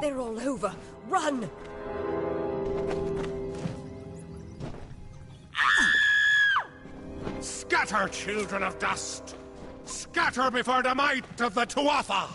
They're all over. Run! Scatter, children of dust! Scatter before the might of the Tuatha!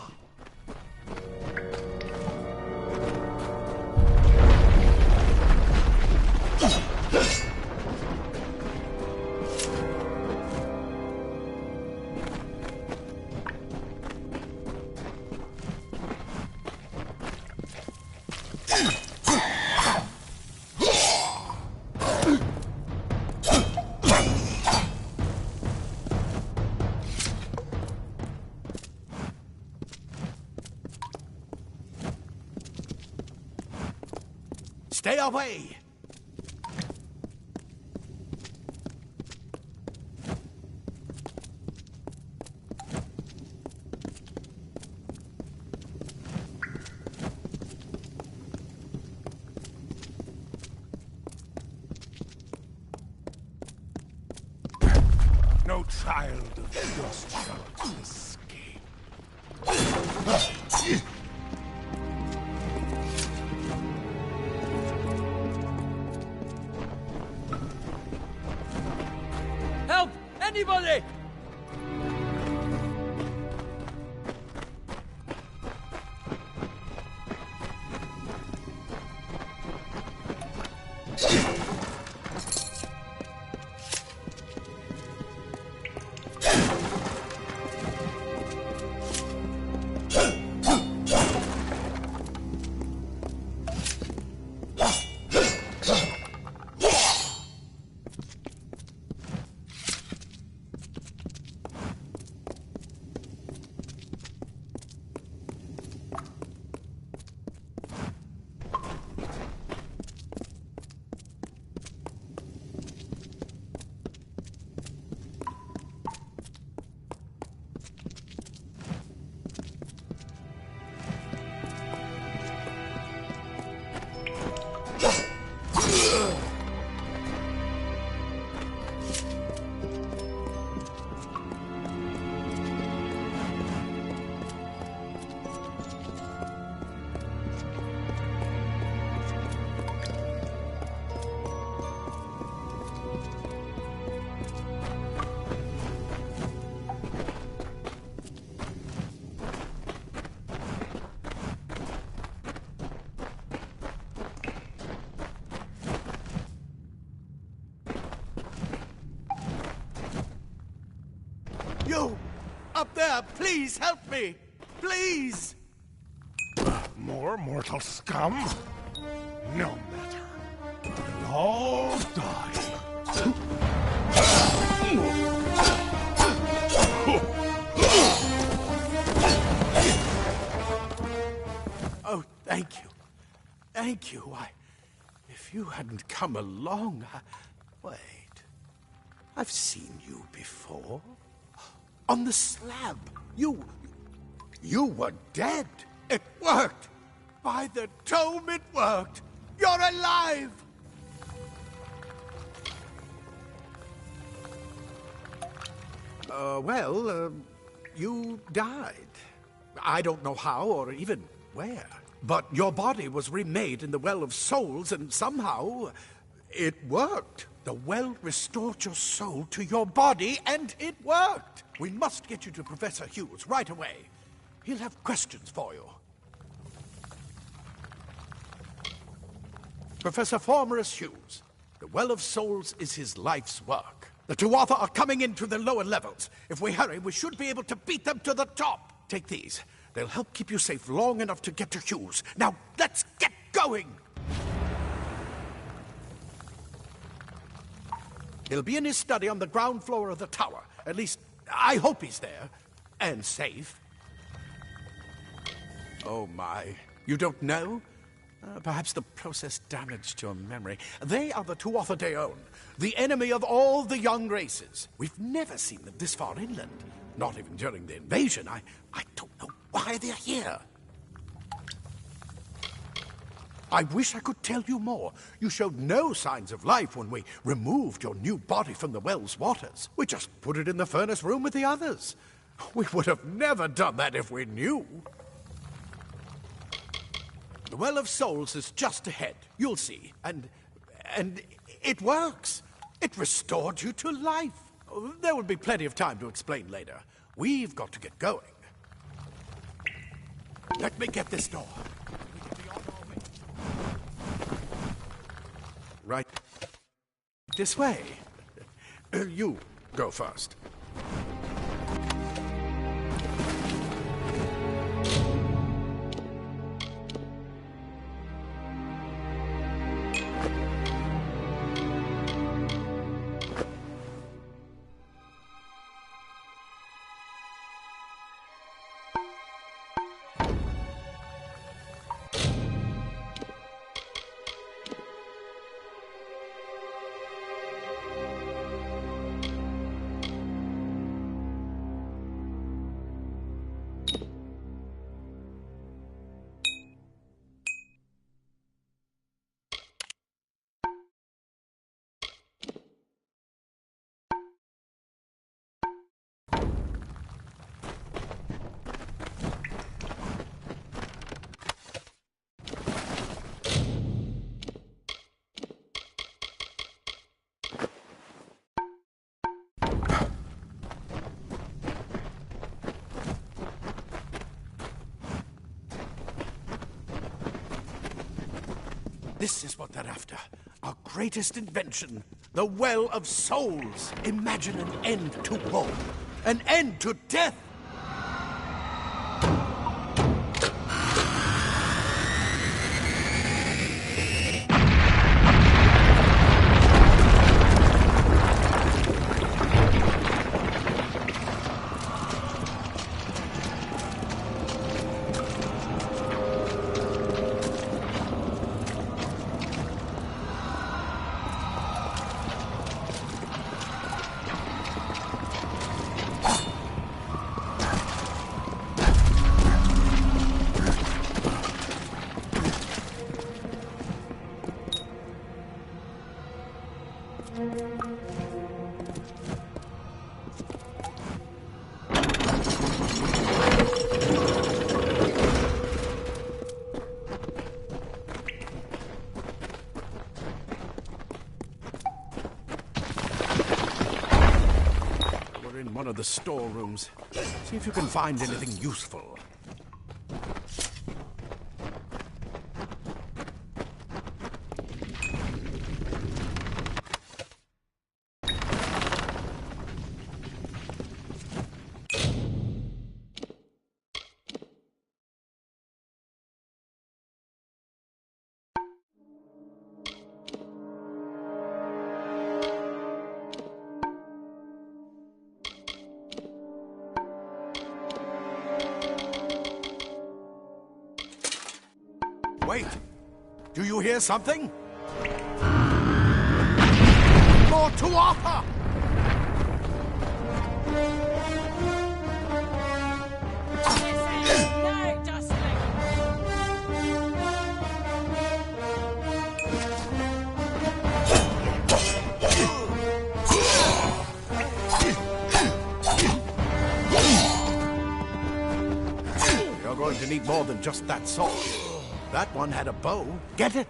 Stay away! No child of dust shall escape. Help! Anybody! You! Up there, please help me! Please! More mortal scum? No matter. They'll all die. Oh, thank you. Thank you. If you hadn't come along, Wait. I've seen you before. On the slab. You were dead. It worked. By the tome, it worked. You're alive. You died. I don't know how or even where. But your body was remade in the Well of Souls, and somehow it worked. The well restored your soul to your body, and it worked. We must get you to Professor Hughes right away. He'll have questions for you. Professor Formorus Hughes, the Well of Souls is his life's work. The Tuatha are coming into the lower levels. If we hurry, we should be able to beat them to the top. Take these. They'll help keep you safe long enough to get to Hughes. Now, let's get going! He'll be in his study on the ground floor of the tower. At least, I hope he's there. And safe. Oh, my. You don't know? Perhaps the process damaged your memory. They are the Tuatha Deon, the enemy of all the young races. We've never seen them this far inland. Not even during the invasion. I don't know why they're here. I wish I could tell you more. You showed no signs of life when we removed your new body from the well's waters. We just put it in the furnace room with the others. We would have never done that if we knew. The Well of Souls is just ahead. You'll see. And it works. It restored you to life. There will be plenty of time to explain later. We've got to get going. Let me get this door. We can be on our way. Right this way. You go first. This is what they're after. Our greatest invention. The Well of Souls. Imagine an end to war. An end to death. One of the storerooms. See if you can find anything useful. Wait! Do you hear something? More to offer! No, Dustin! You're going to need more than just that sword. That one had a bow. Get it?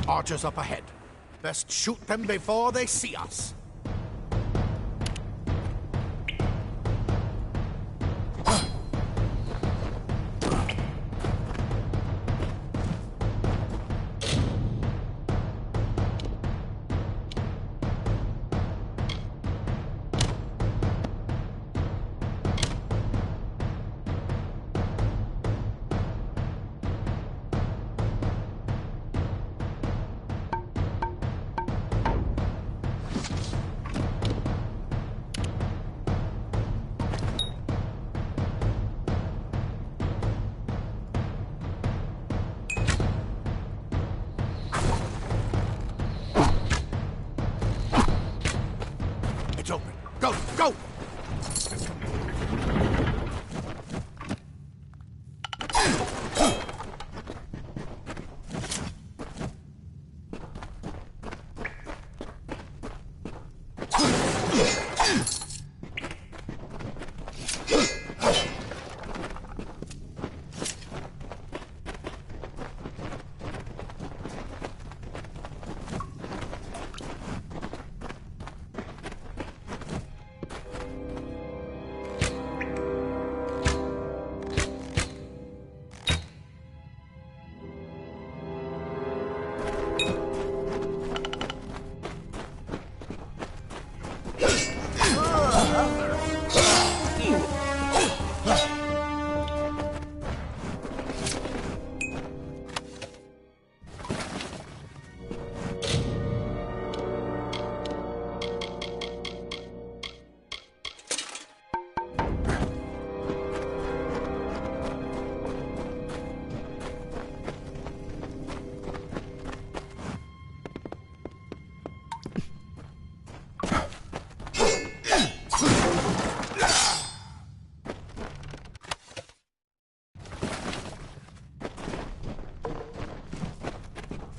Archers up ahead. Best shoot them before they see us. It's open. Go, go!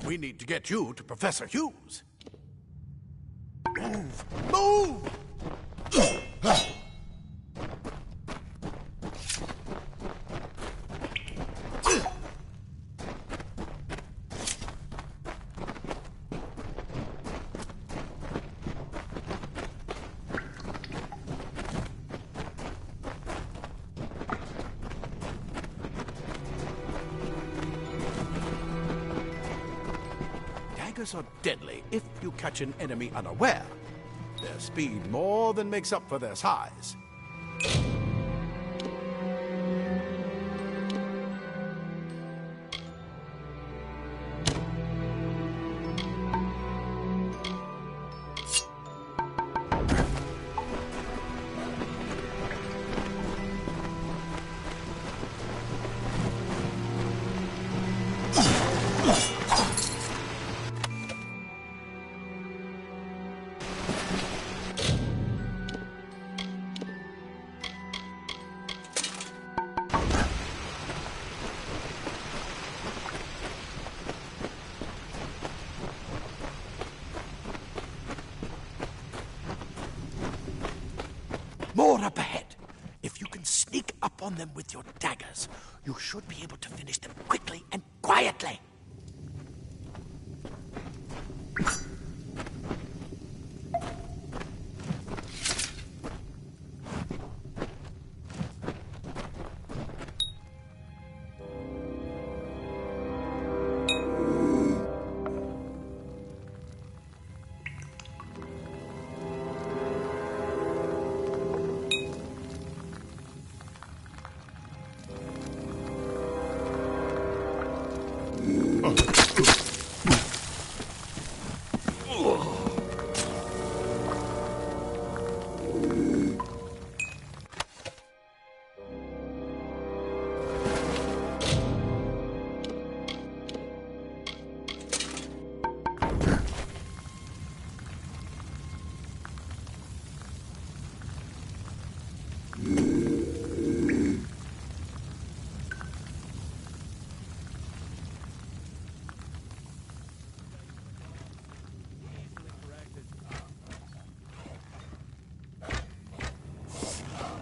We need to get you to Professor Hughes. Move! Move! Daggers are deadly if you catch an enemy unaware. Their speed more than makes up for their size. More up ahead. If you can sneak up on them with your daggers, you should be able to finish them quickly and quietly.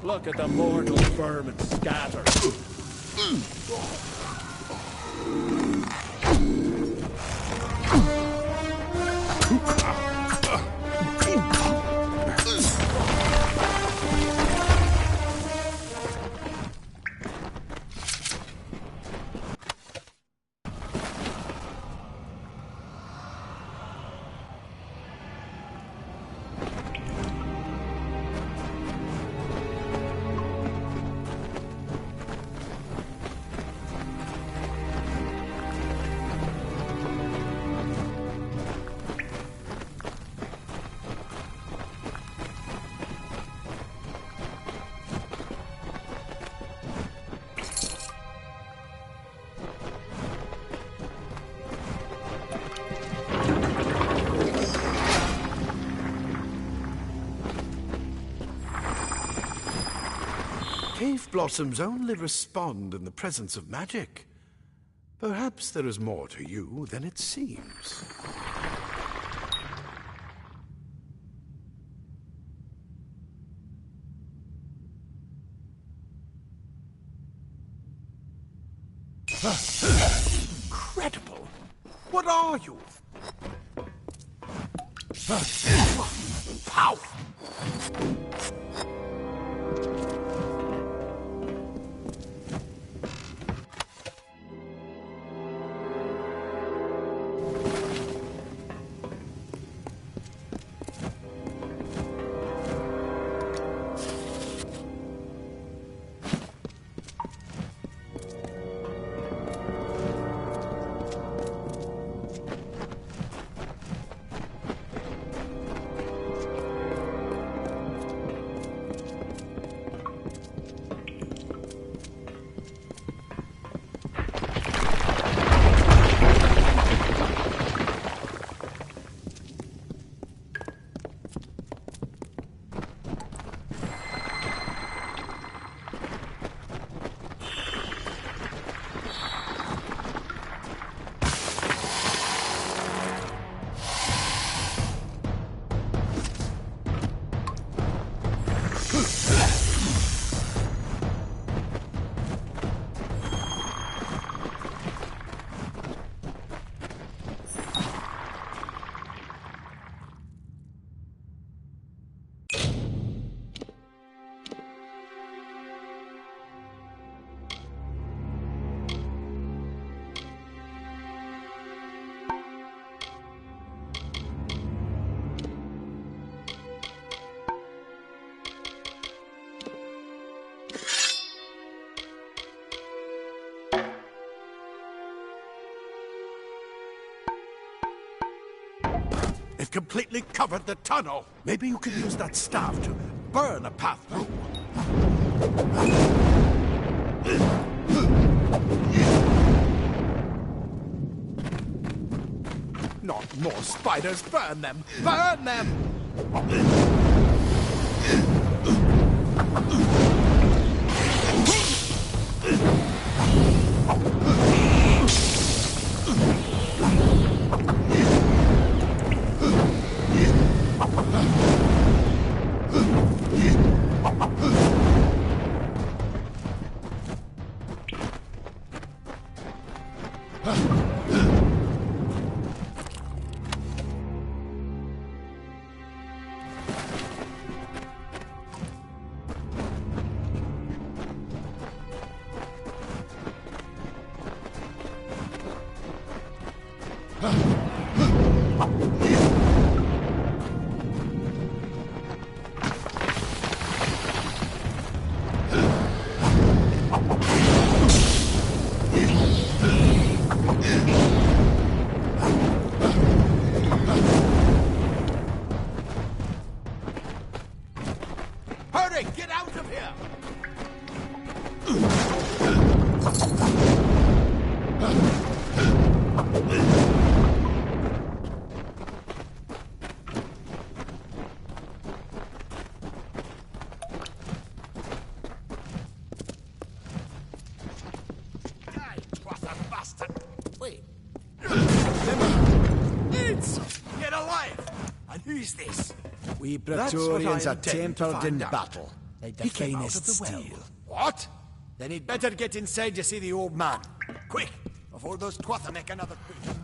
Look at the mortal vermin scatter. Leaf blossoms only respond in the presence of magic. Perhaps there is more to you than it seems. Incredible! What are you? Power! They've completely covered the tunnel. Maybe you can use that staff to burn a path through. Not more spiders. Burn them. Burn them! Hurry! Get out of here! Wait. It's... Get alive! And who's this? We Praetorians are tempered in battle. Like the finest steel. What? Then he'd better get inside to see the old man. Quick, before those Twatha make another push.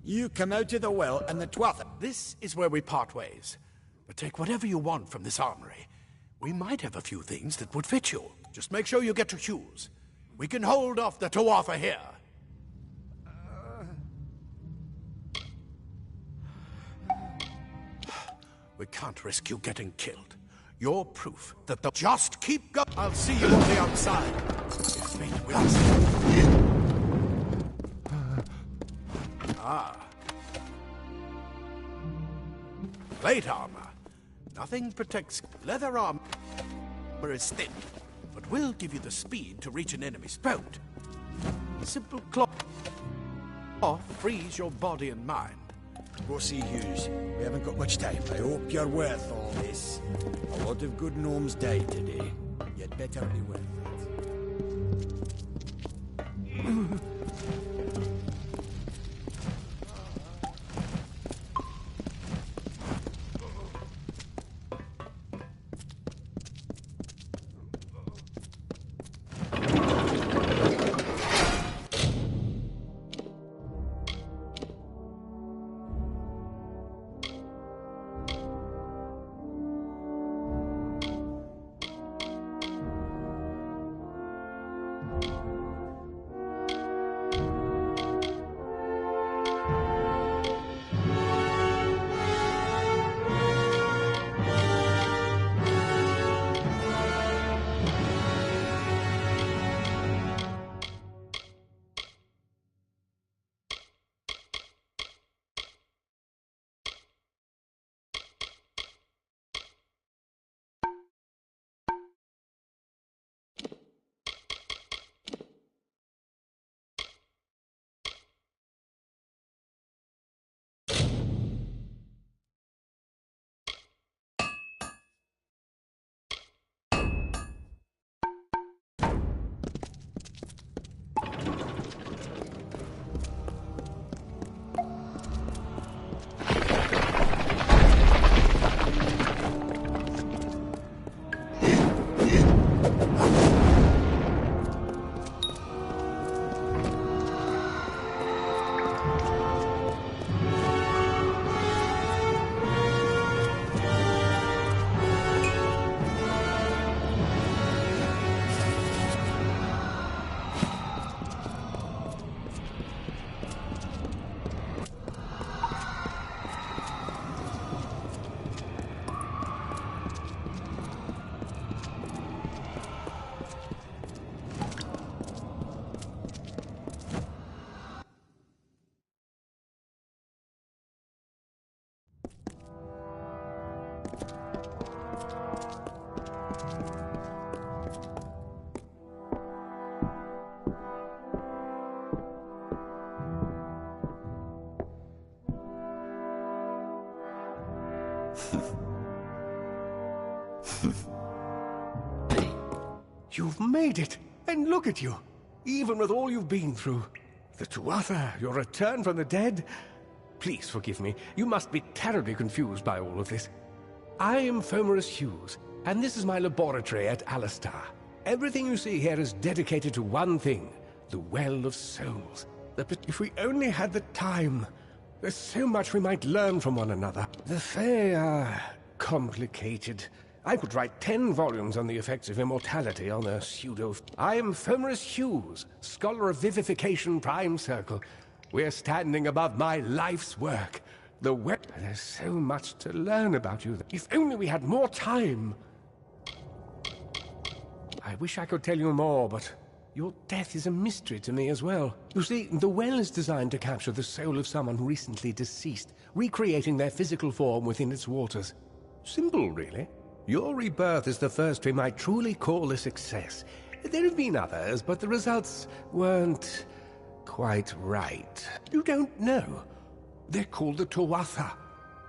You come out of the well and the Twatha... This is where we part ways. But take whatever you want from this armory. We might have a few things that would fit you. Just make sure you get to Hughes. We can hold off the Tuatha here. We can't risk you getting killed. You're proof that the... Just keep going. I'll see you on the outside. If fate wills. Plate armor. Nothing protects... Leather armor is thin, but will give you the speed to reach an enemy's throat. Simple cloth frees your body and mind. Go see Hughes. We haven't got much time. I hope you're worth all this. A lot of good gnomes died today. You It better be worth it. You've made it! And look at you! Even with all you've been through. The Tuatha, your return from the dead. Please forgive me. You must be terribly confused by all of this. I am Fomerus Hughes, and this is my laboratory at Alistar. Everything you see here is dedicated to one thing, the Well of Souls. If we only had the time, there's so much we might learn from one another. The Fae are complicated. I could write 10 volumes on the effects of immortality on a pseudo... I am Fomerus Hughes, Scholar of Vivification Prime Circle. We're standing above my life's work. There's so much to learn about you. If only we had more time. I wish I could tell you more, but your death is a mystery to me as well. You see, the well is designed to capture the soul of someone recently deceased, recreating their physical form within its waters. Simple, really. Your rebirth is the first we might truly call a success. There have been others, but the results weren't quite right. You don't know. They're called the Tuatha.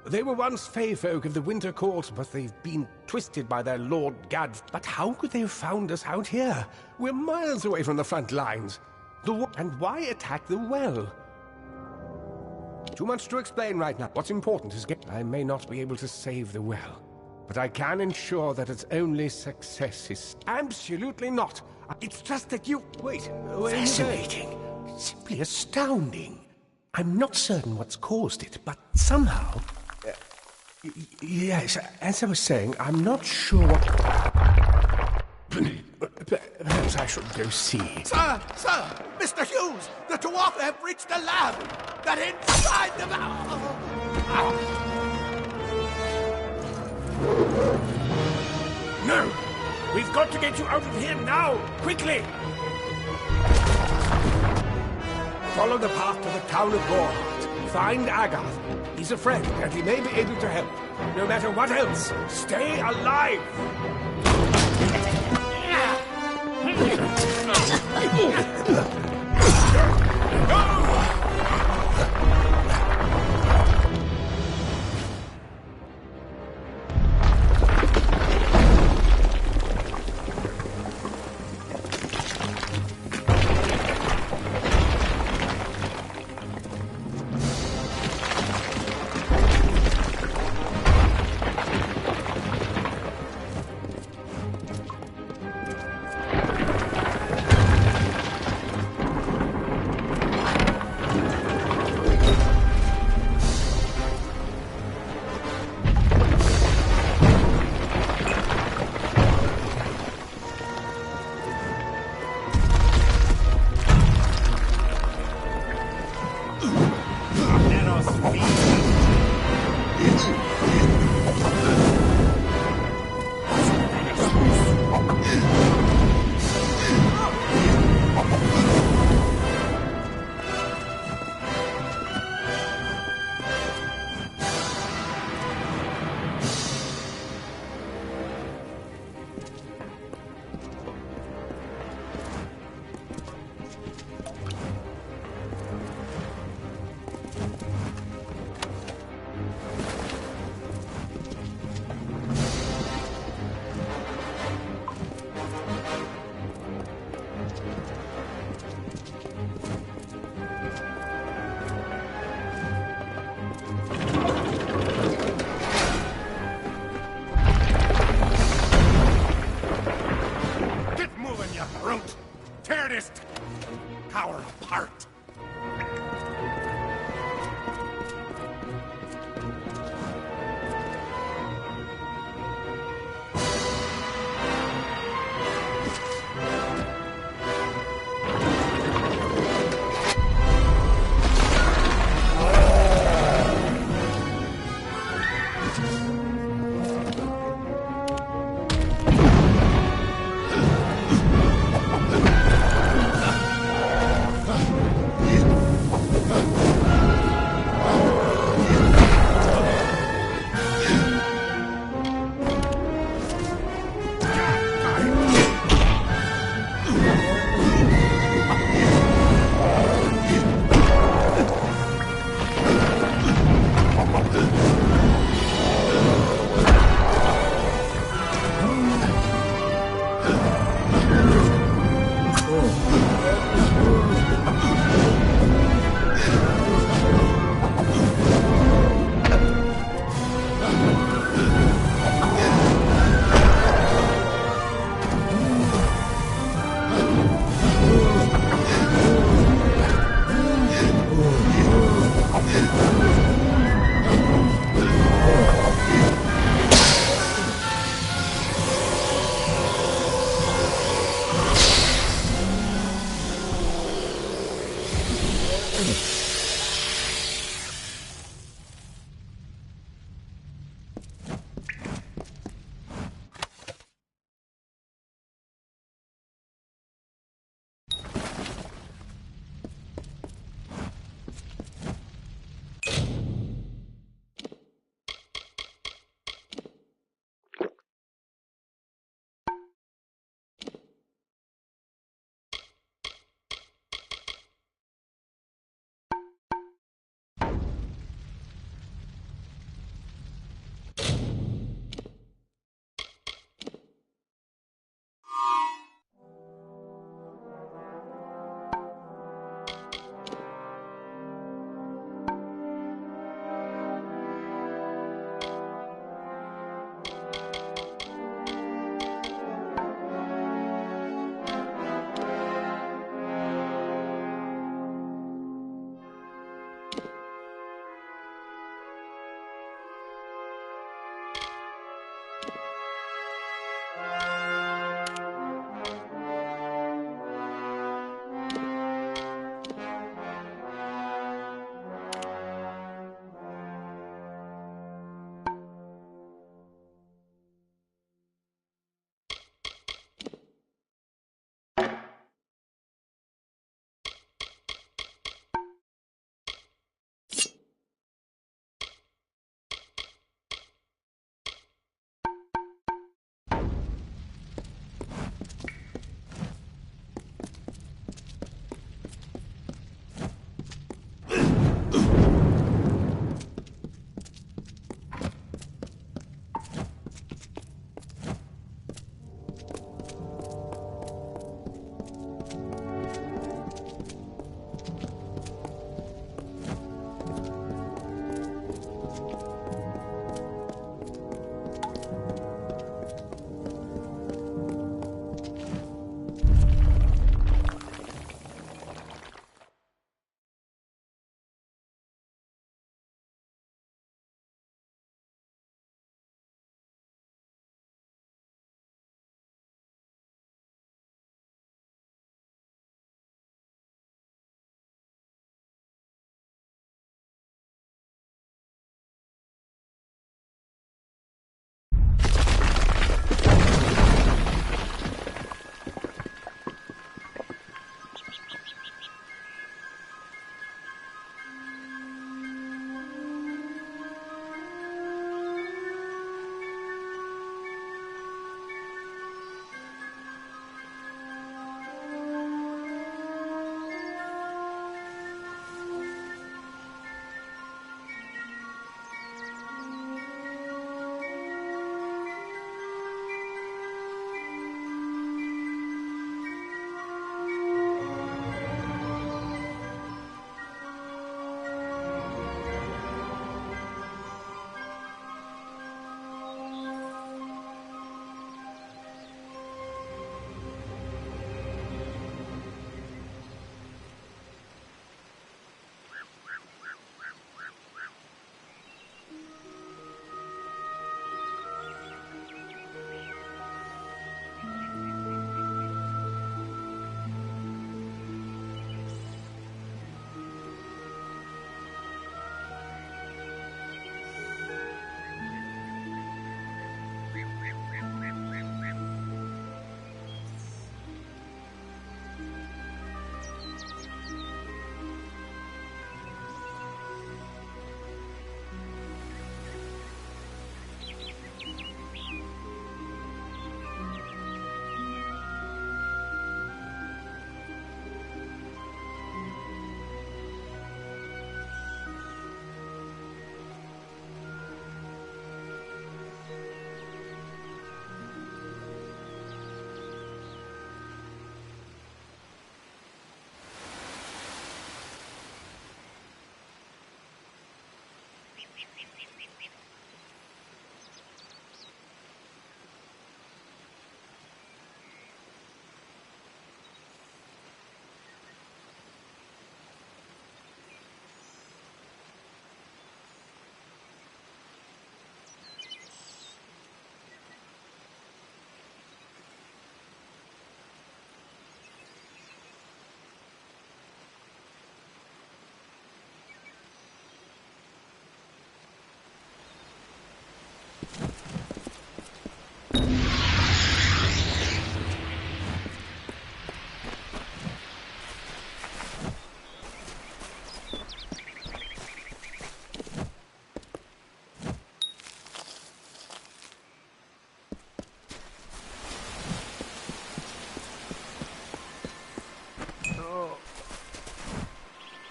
They were once Fae folk of the Winter Court, but they've been twisted by their Lord Gad. But how could they have found us out here? We're miles away from the front lines. And why attack the well? Too much to explain right now. What's important is I may not be able to save the well, but I can ensure that its only success is... Absolutely not! It's just that you... Wait. Fascinating. Simply astounding. I'm not certain what's caused it, but somehow... yes, as I was saying, I'm not sure what... Perhaps I should go see. Sir! Mr. Hughes! The Tuatha have reached the lab! They're inside the... No! We've got to get you out of here now! Quickly! Follow the path to the town of Gorhart. Find Agath. He's a friend, and he may be able to help. No matter what else, stay alive!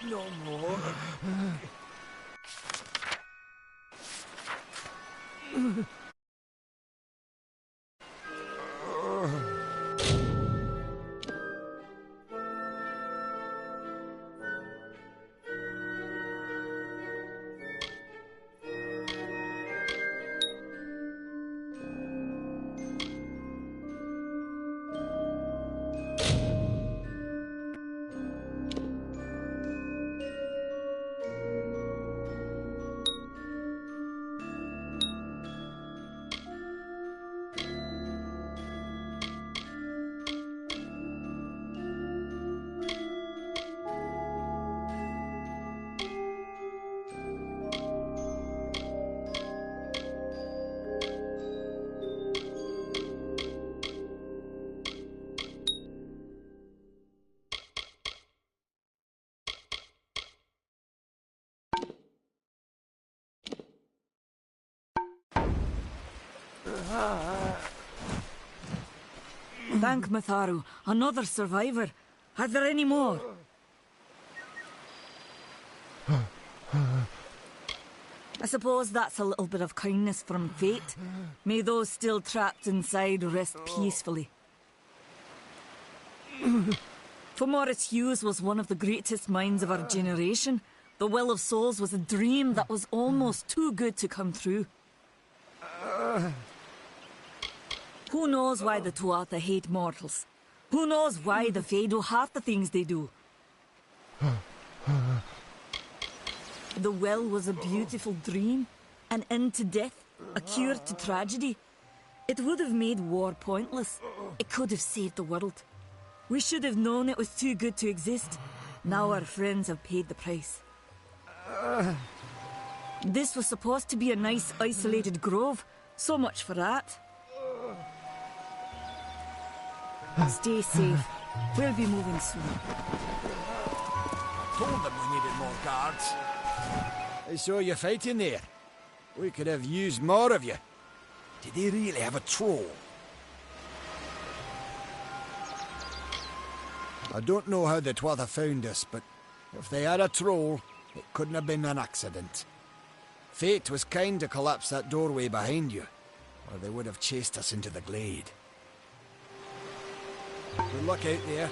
No more. Thank Matharu, another survivor. Are there any more? I suppose that's a little bit of kindness from fate. May those still trapped inside rest peacefully. For Morris Hughes was one of the greatest minds of our generation. The Well of Souls was a dream that was almost too good to come true. Who knows why the Tuatha hate mortals? Who knows why the Fae do half the things they do? The well was a beautiful dream, an end to death, a cure to tragedy. It would have made war pointless. It could have saved the world. We should have known it was too good to exist. Now our friends have paid the price. This was supposed to be a nice, isolated grove. So much for that. Stay safe. We'll be moving soon. Told them we needed more guards. I saw you fighting there. We could have used more of you. Did they really have a troll? I don't know how the Tuatha found us, but if they had a troll, it couldn't have been an accident. Fate was kind to collapse that doorway behind you, or they would have chased us into the glade. Good luck out there.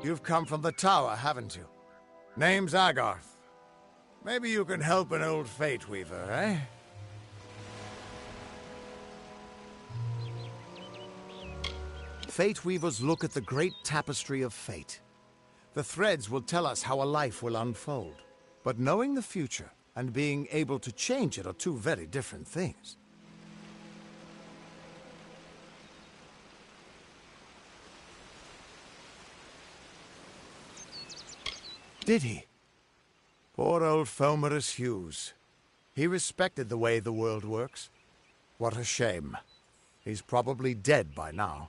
You've come from the tower, haven't you? Name's Agarth. Maybe you can help an old Fate Weaver, eh? Fate Weavers look at the great tapestry of fate. The threads will tell us how a life will unfold. But knowing the future and being able to change it are two very different things. Did he? Poor old Fomerus Hughes. He respected the way the world works. What a shame. He's probably dead by now.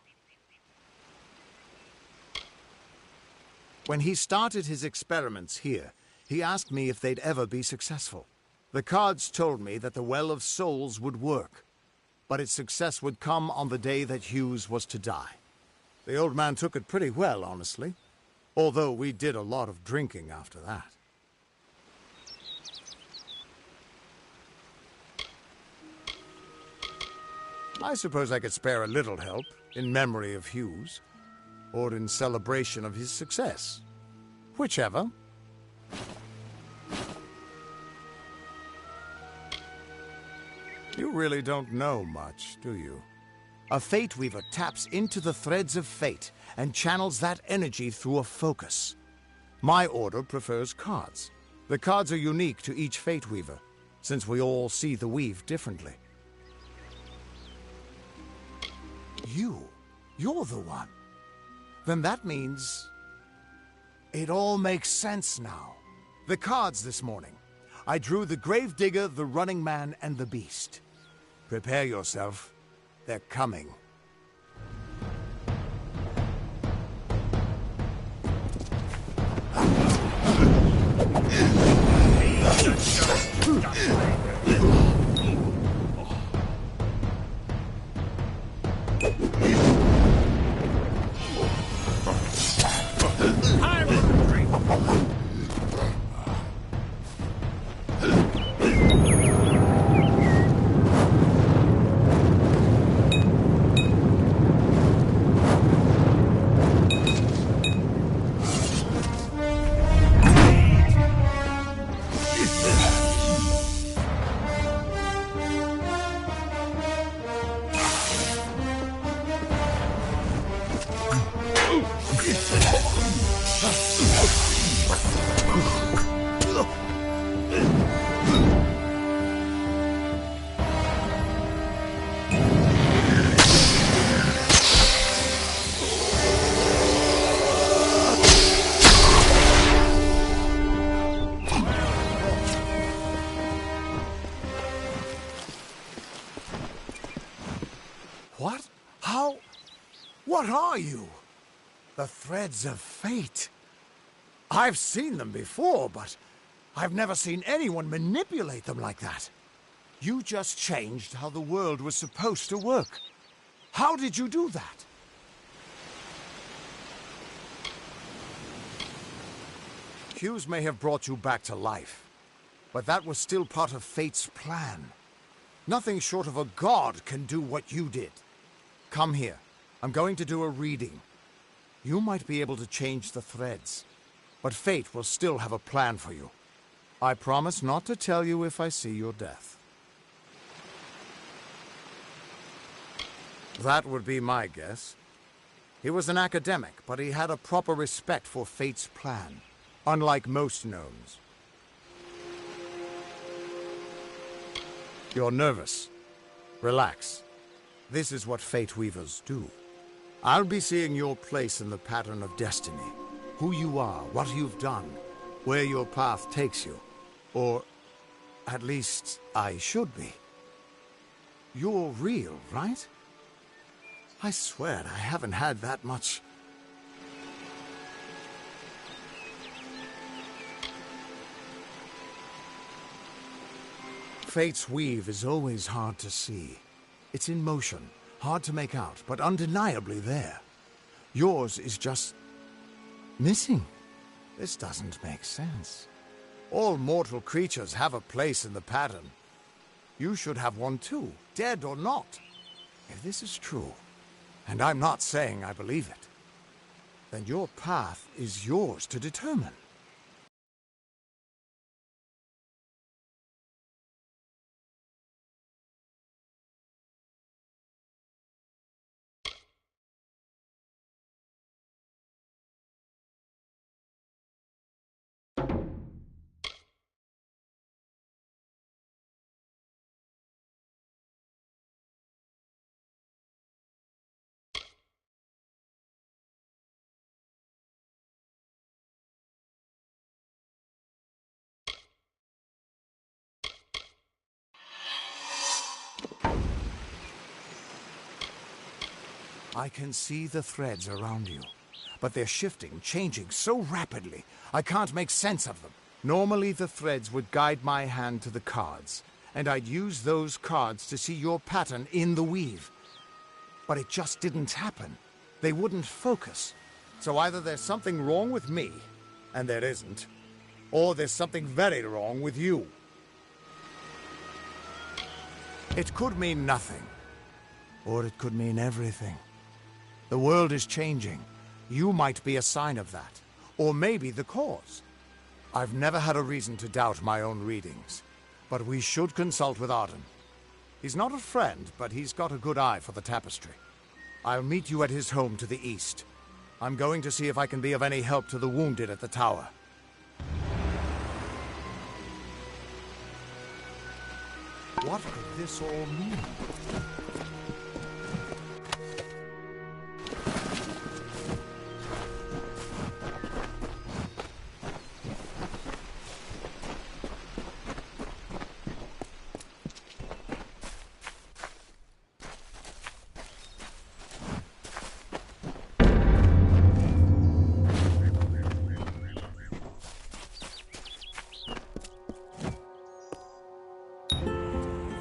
When he started his experiments here, he asked me if they'd ever be successful. The cards told me that the Well of Souls would work, but its success would come on the day that Hughes was to die. The old man took it pretty well, honestly, although we did a lot of drinking after that. I suppose I could spare a little help in memory of Hughes, or in celebration of his success. Whichever. You really don't know much, do you? A Fate Weaver taps into the threads of fate and channels that energy through a focus. My order prefers cards. The cards are unique to each Fate Weaver, since we all see the weave differently. You're the one. Then that means... it all makes sense now. The cards this morning. I drew the Gravedigger, the Running Man, and the Beast. Prepare yourself. They're coming. What? How? What are you? The threads of fate. I've seen them before, but I've never seen anyone manipulate them like that. You just changed how the world was supposed to work. How did you do that? Hughes may have brought you back to life, but that was still part of fate's plan. Nothing short of a god can do what you did. Come here. I'm going to do a reading. You might be able to change the threads, but fate will still have a plan for you. I promise not to tell you if I see your death. That would be my guess. He was an academic, but he had a proper respect for fate's plan, unlike most gnomes. You're nervous. Relax. This is what Fate Weavers do. I'll be seeing your place in the pattern of destiny. Who you are, what you've done, where your path takes you. Or, at least, I should be. You're real, right? I swear I haven't had that much... Fate's weave is always hard to see. It's in motion, hard to make out, but undeniably there. Yours is just... missing. This doesn't make sense. All mortal creatures have a place in the pattern. You should have one too, dead or not. If this is true, and I'm not saying I believe it, then your path is yours to determine. I can see the threads around you, but they're shifting, changing so rapidly, I can't make sense of them. Normally the threads would guide my hand to the cards, and I'd use those cards to see your pattern in the weave. But it just didn't happen. They wouldn't focus. So either there's something wrong with me, and there isn't, or there's something very wrong with you. It could mean nothing, or it could mean everything. The world is changing. You might be a sign of that, or maybe the cause. I've never had a reason to doubt my own readings, but we should consult with Arden. He's not a friend, but he's got a good eye for the tapestry. I'll meet you at his home to the east. I'm going to see if I can be of any help to the wounded at the tower. What could this all mean?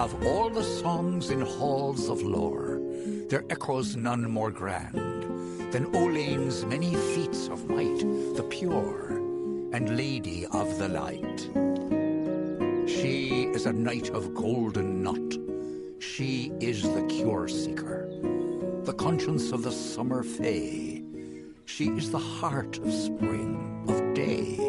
Of all the songs in halls of lore, there echoes none more grand than Olane's many feats of might, the pure and lady of the light. She is a knight of golden knot. She is the cure seeker, the conscience of the summer fae. She is the heart of spring, of day.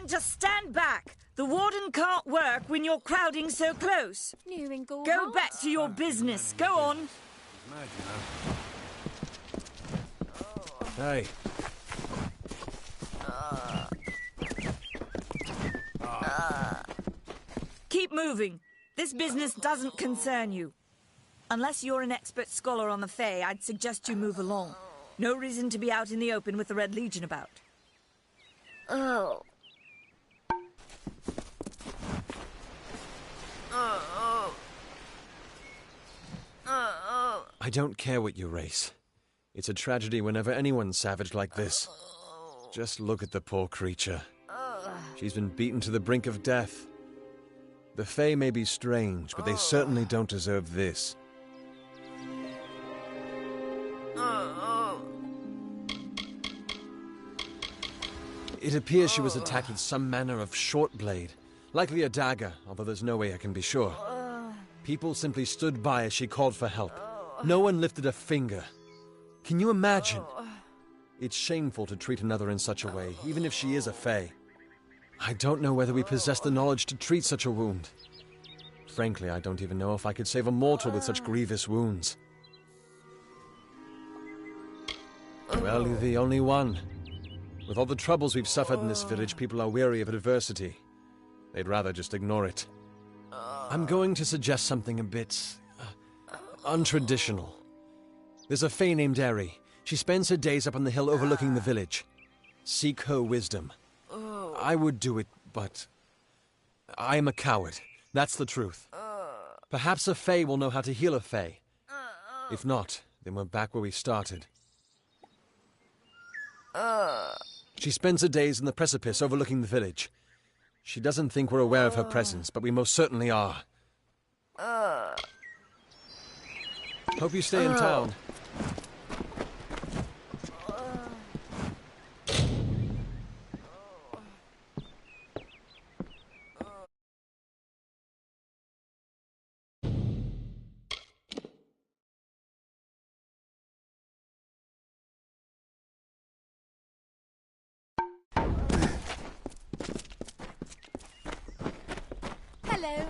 Just stand back. The warden can't work when you're crowding so close. Go back to your business. Go on. Hey. Keep moving. This business doesn't concern you. Unless you're an expert scholar on the Fae, I'd suggest you move along. No reason to be out in the open with the Red Legion about. Oh. I don't care what you race. It's a tragedy whenever anyone's savage like this. Just look at the poor creature. She's been beaten to the brink of death. The Fae may be strange, but they certainly don't deserve this. It appears she was attacked with some manner of short blade. Likely a dagger, although there's no way I can be sure. People simply stood by as she called for help. No one lifted a finger. Can you imagine? It's shameful to treat another in such a way, even if she is a Fae. I don't know whether we possess the knowledge to treat such a wound. Frankly, I don't even know if I could save a mortal with such grievous wounds. Well, you're the only one. With all the troubles we've suffered in this village, people are weary of adversity. They'd rather just ignore it. I'm going to suggest something a bit untraditional. There's a Fae named Eri. She spends her days up on the hill overlooking the village. Seek her wisdom. I would do it, but I am a coward. That's the truth. Perhaps a Fae will know how to heal a Fae. If not, then we're back where we started. She spends her days in the precipice overlooking the village. She doesn't think we're aware of her presence, but we most certainly are. Hope you stay in town. Hello.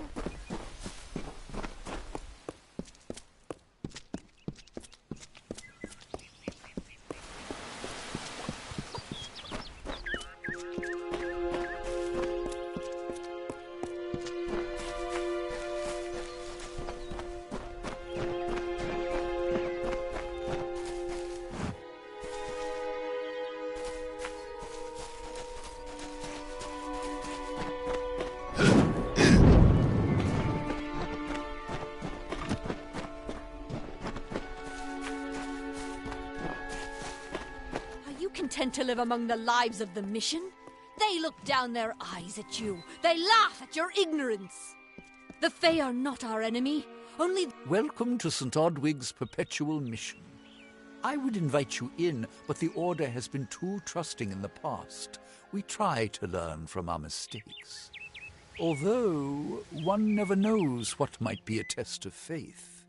Content to live among the lives of the mission? They look down their eyes at you. They laugh at your ignorance. The Fae are not our enemy, only... Welcome to St. Odwig's perpetual mission. I would invite you in, but the Order has been too trusting in the past. We try to learn from our mistakes. Although, one never knows what might be a test of faith.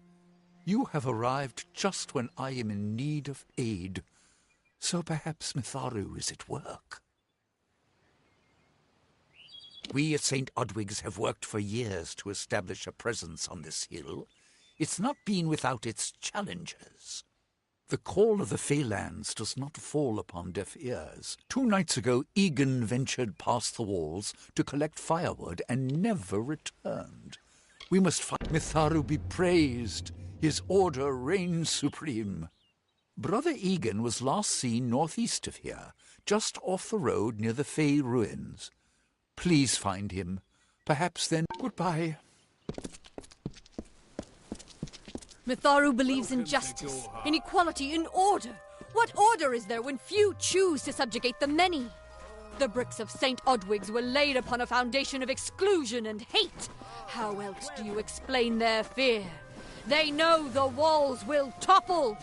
You have arrived just when I am in need of aid. So perhaps Mitharu is at work. We at St. Odwig's have worked for years to establish a presence on this hill. It's not been without its challenges. The call of the Feylands does not fall upon deaf ears. 2 nights ago, Egan ventured past the walls to collect firewood and never returned. We must find Mitharu be praised. His order reigns supreme. Brother Egan was last seen northeast of here, just off the road near the Fey ruins. Please find him. Perhaps then... Goodbye. Mitharu believes in justice, in equality, in order. What order is there when few choose to subjugate the many? The bricks of St. Odwig's were laid upon a foundation of exclusion and hate. How else do you explain their fear? They know the walls will topple.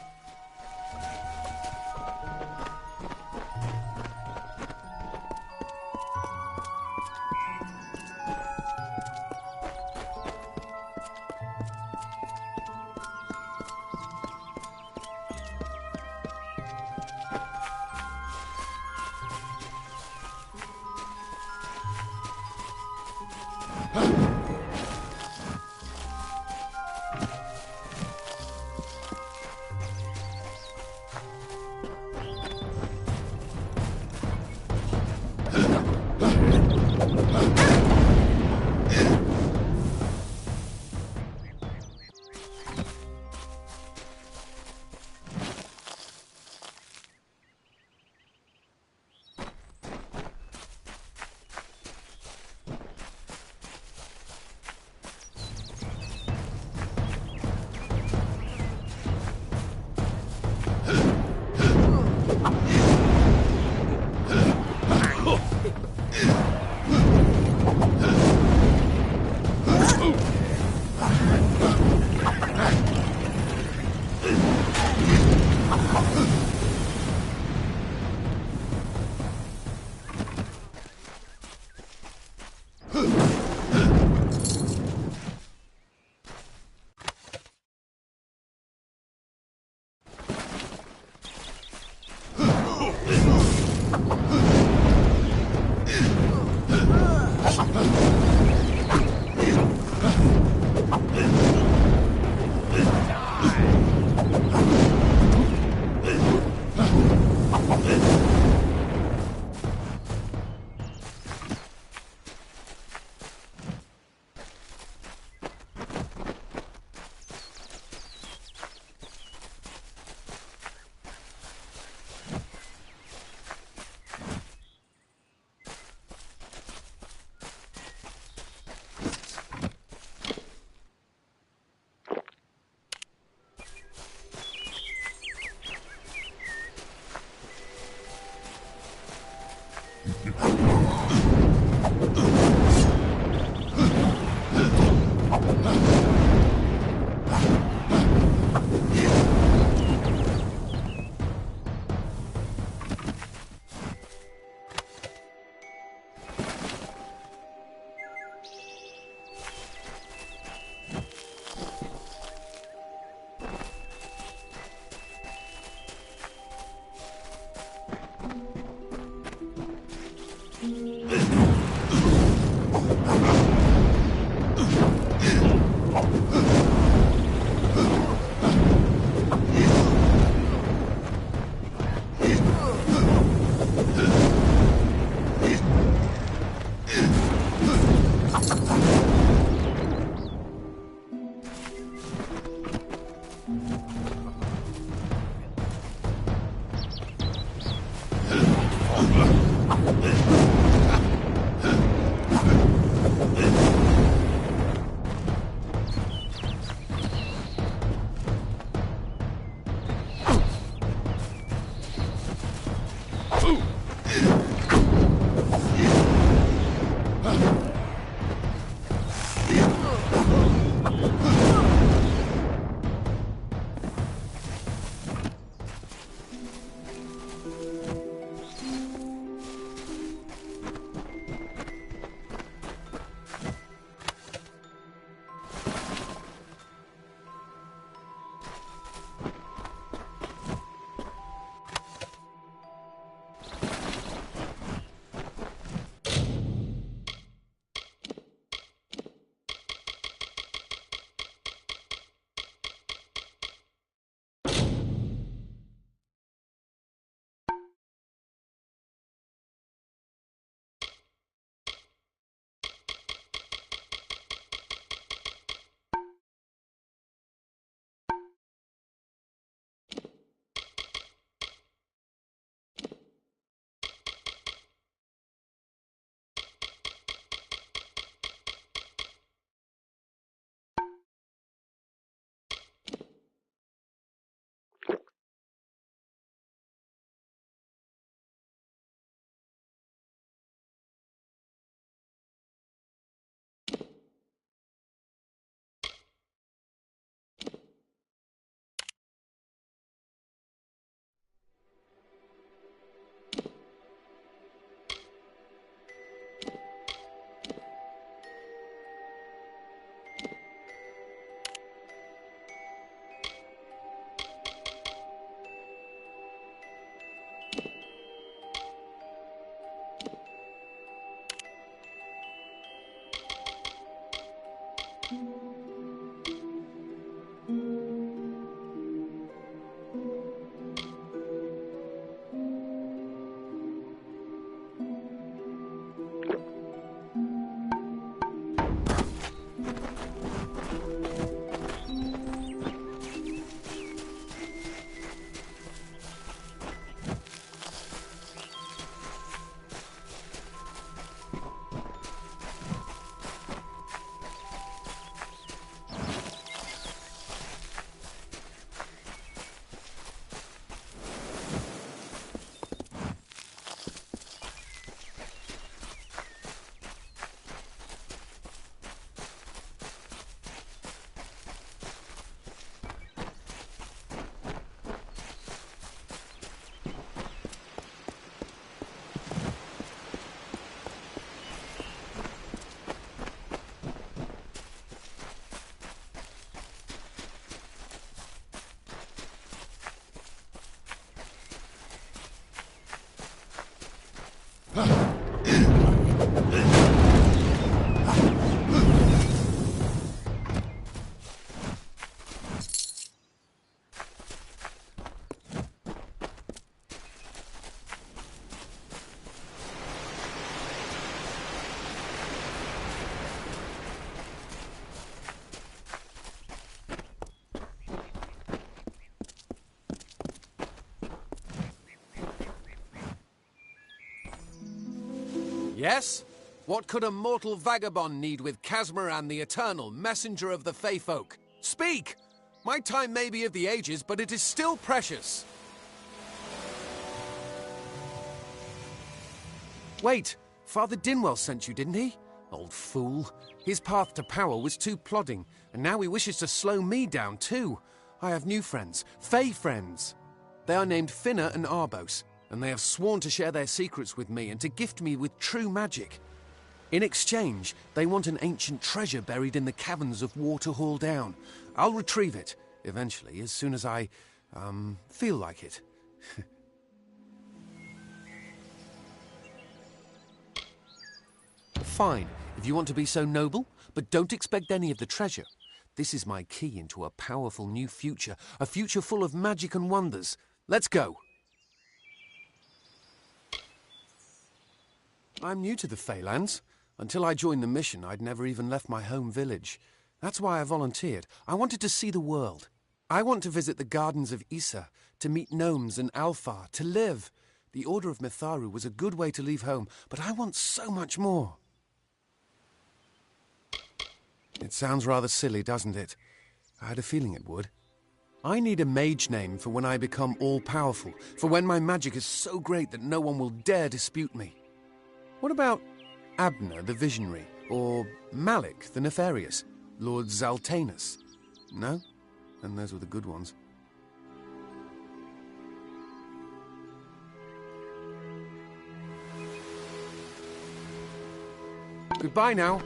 Yes? What could a mortal vagabond need with Casmaran the Eternal, messenger of the Fey folk? Speak! My time may be of the ages, but it is still precious. Wait, Father Dinwell sent you, didn't he? Old fool. His path to power was too plodding, and now he wishes to slow me down too. I have new friends, Fey friends. They are named Finna and Arbos, and they have sworn to share their secrets with me and to gift me with true magic. In exchange, they want an ancient treasure buried in the caverns of Waterhall Down. I'll retrieve it, eventually, as soon as I, feel like it. fine, if you want to be so noble, but don't expect any of the treasure. This is my key into a powerful new future, a future full of magic and wonders. Let's go. I'm new to the Feylands. Until I joined the mission, I'd never even left my home village. That's why I volunteered. I wanted to see the world. I want to visit the gardens of Issa, to meet gnomes and Alfar, to live. The Order of Mitharu was a good way to leave home, but I want so much more. It sounds rather silly, doesn't it? I had a feeling it would. I need a mage name for when I become all-powerful, for when my magic is so great that no one will dare dispute me. What about Abner the Visionary, or Malik the Nefarious, Lord Zaltanus? No? And those were the good ones. Goodbye now.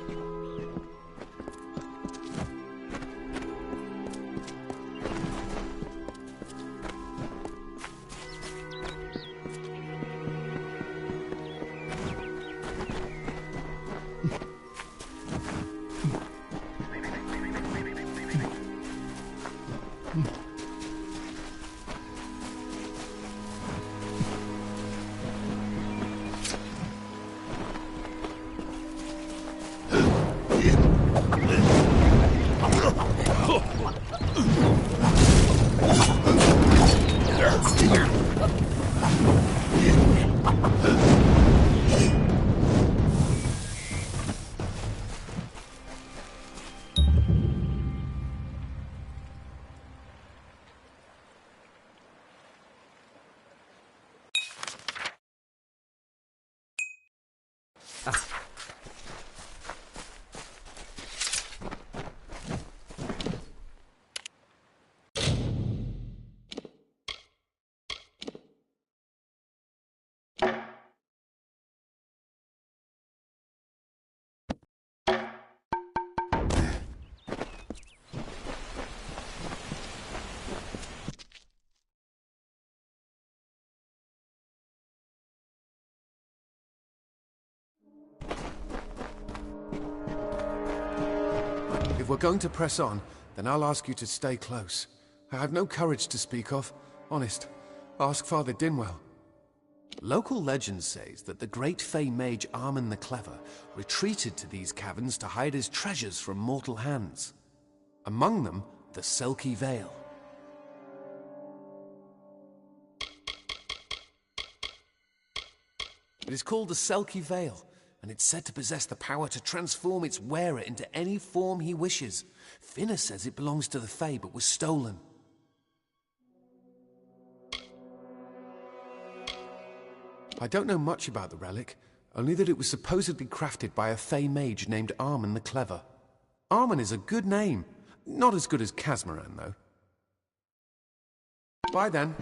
If we're going to press on, then I'll ask you to stay close. I have no courage to speak of. Honest. Ask Father Dinwell. Local legend says that the great Fey mage Armin the Clever retreated to these caverns to hide his treasures from mortal hands. Among them, the Selkie Veil. It is called the Selkie Veil, and it's said to possess the power to transform its wearer into any form he wishes. Finna says it belongs to the Fae, but was stolen. I don't know much about the relic, only that it was supposedly crafted by a Fey mage named Armin the Clever. Armin is a good name. Not as good as Casmaran, though. Bye then.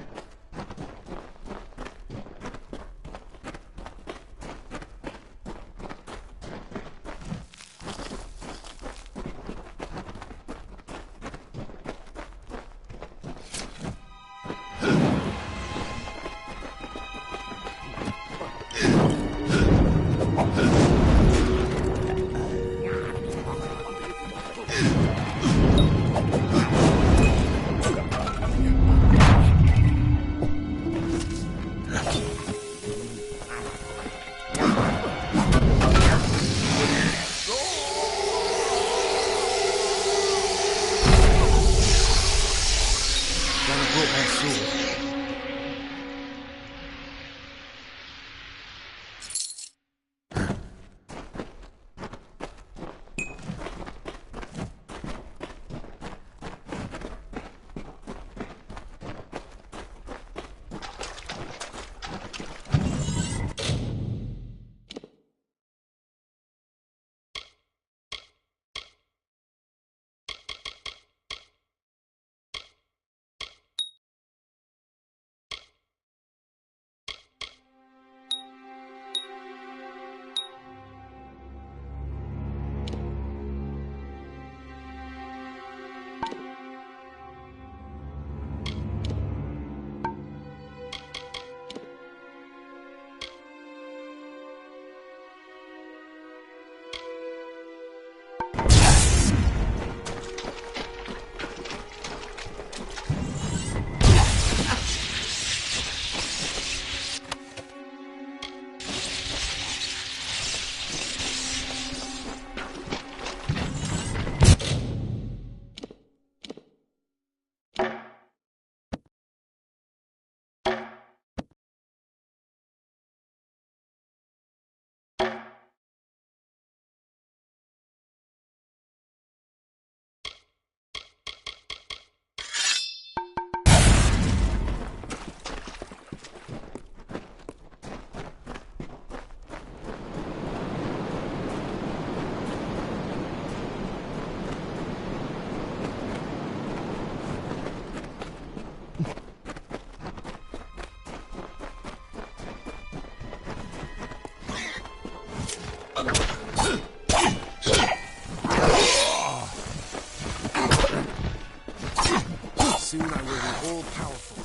Soon I will be all powerful.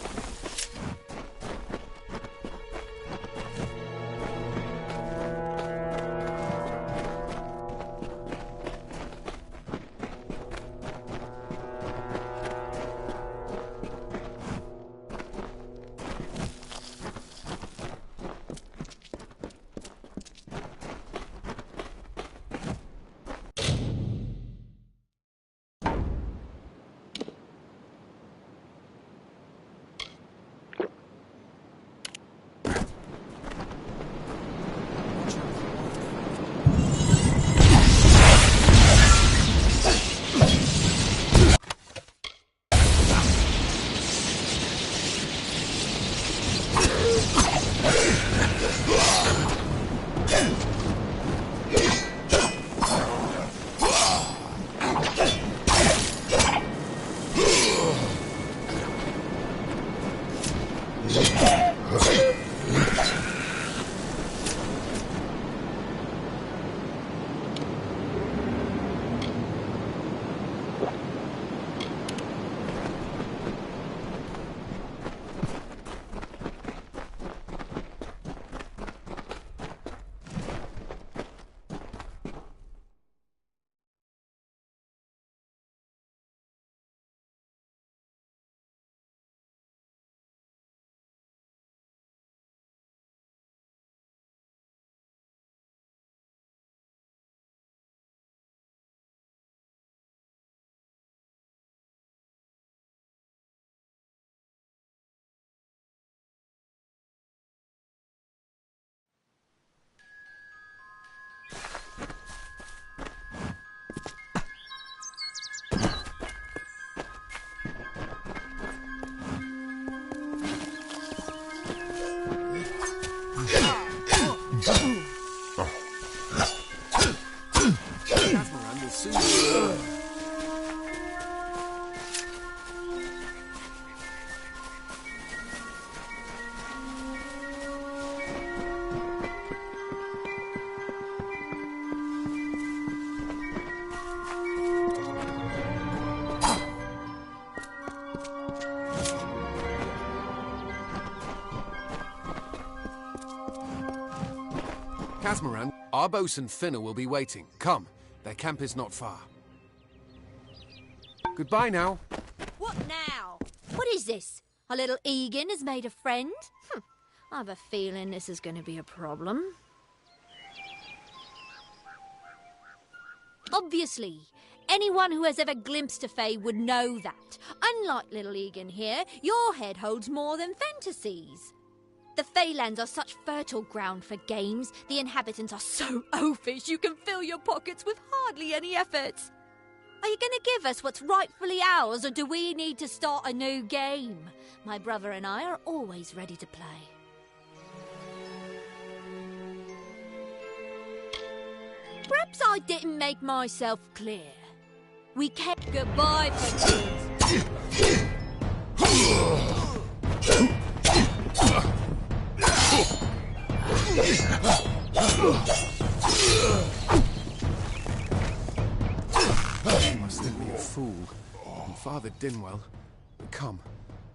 Casmaran, our bosun Finner will be waiting. Come, their camp is not far. Goodbye now. What now? What is this? Our little Egan has made a friend? I have a feeling this is going to be a problem. Obviously, anyone who has ever glimpsed a fae would know that. Unlike little Egan here, your head holds more than fantasies. The Feylands are such fertile ground for games. The inhabitants are so oafish you can fill your pockets with hardly any effort. Are you going to give us what's rightfully ours, or do we need to start a new game? My brother and I are always ready to play. Perhaps I didn't make myself clear. We can't goodbye, Princes. I must then be a fool. And Father Dinwell. Come,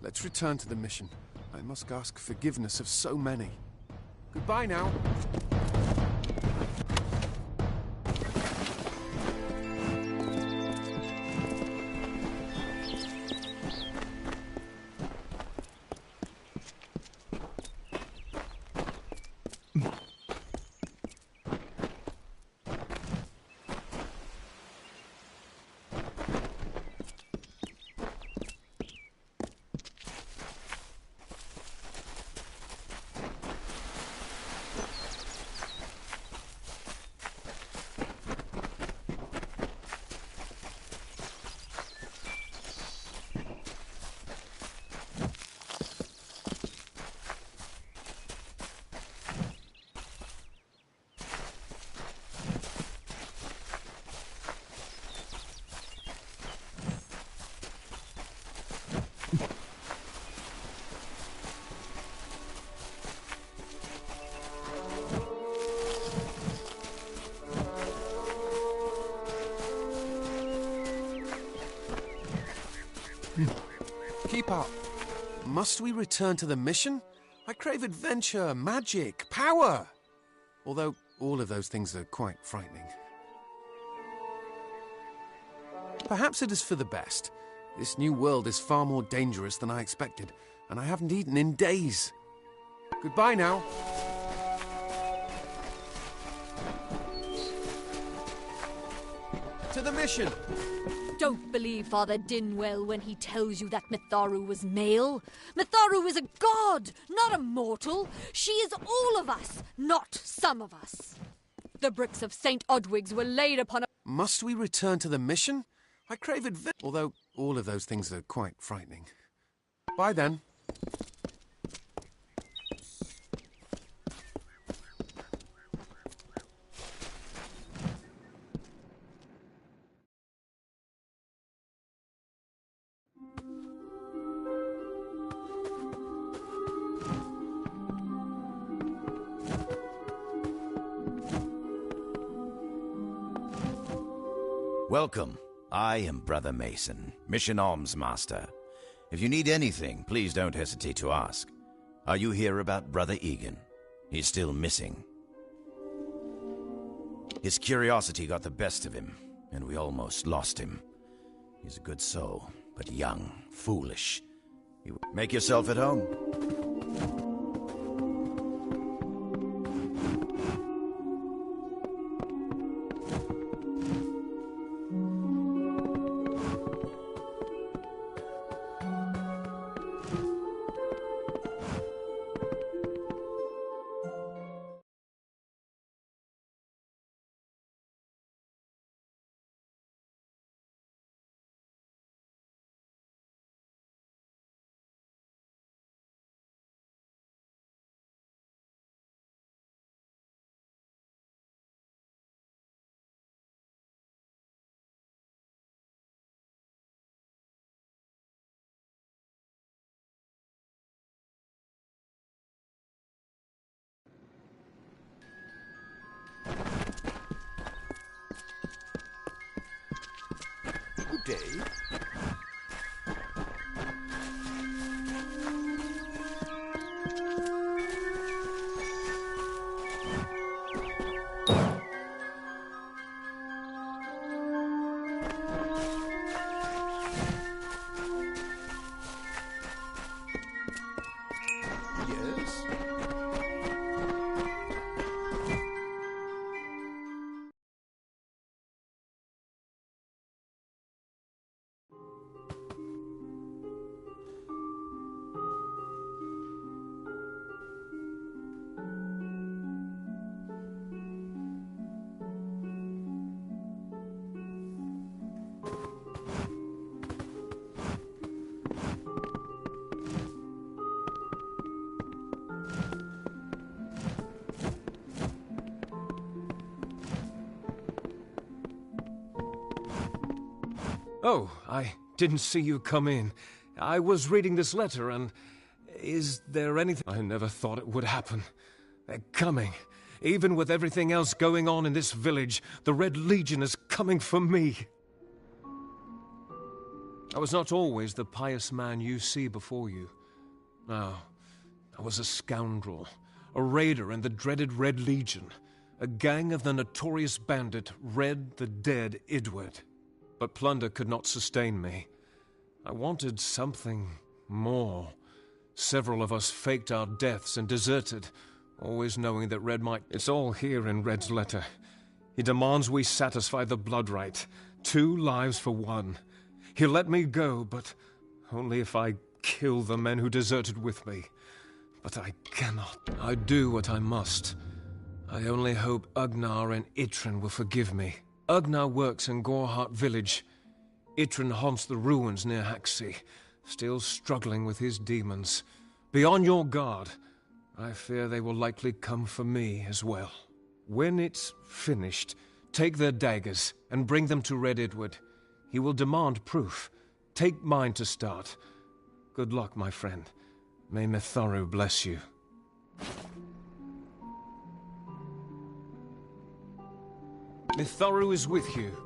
let's return to the mission. I must ask forgiveness of so many. Goodbye now. Keep up. Must we return to the mission? I crave adventure, magic, power. Although all of those things are quite frightening. Perhaps it is for the best. This new world is far more dangerous than I expected, and I haven't eaten in days. Goodbye now. To the mission! Don't believe Father Dinwell when he tells you that Mitharu was male. Mitharu is a god, not a mortal. She is all of us, not some of us. The bricks of St. Odwig's were laid upon a... Must we return to the mission? I crave adventure. Although all of those things are quite frightening. Bye then. Welcome. I am Brother Mason, Mission Alms Master. If you need anything, please don't hesitate to ask. Are you here about Brother Egan? He's still missing. His curiosity got the best of him, and we almost lost him. He's a good soul, but young, foolish. Make yourself at home. Good day. Yes? Oh, I didn't see you come in. I was reading this letter and... Is there anything... I never thought it would happen. They're coming. Even with everything else going on in this village, the Red Legion is coming for me. I was not always the pious man you see before you. No, I was a scoundrel, a raider in the dreaded Red Legion, a gang of the notorious bandit Red the Dead Edward. But plunder could not sustain me. I wanted something more. Several of us faked our deaths and deserted, always knowing that Red might... It's all here in Red's letter. He demands we satisfy the blood right. 2 lives for 1. He'll let me go, but only if I kill the men who deserted with me. But I cannot. I do what I must. I only hope Ugnar and Itrin will forgive me. Ugnar works in Gorhart village. Itrin haunts the ruins near Haxi, still struggling with his demons. Be on your guard. I fear they will likely come for me as well. When it's finished, take their daggers and bring them to Red Edward. He will demand proof. Take mine to start. Good luck, my friend. May Mitharu bless you. Mitharu is with you.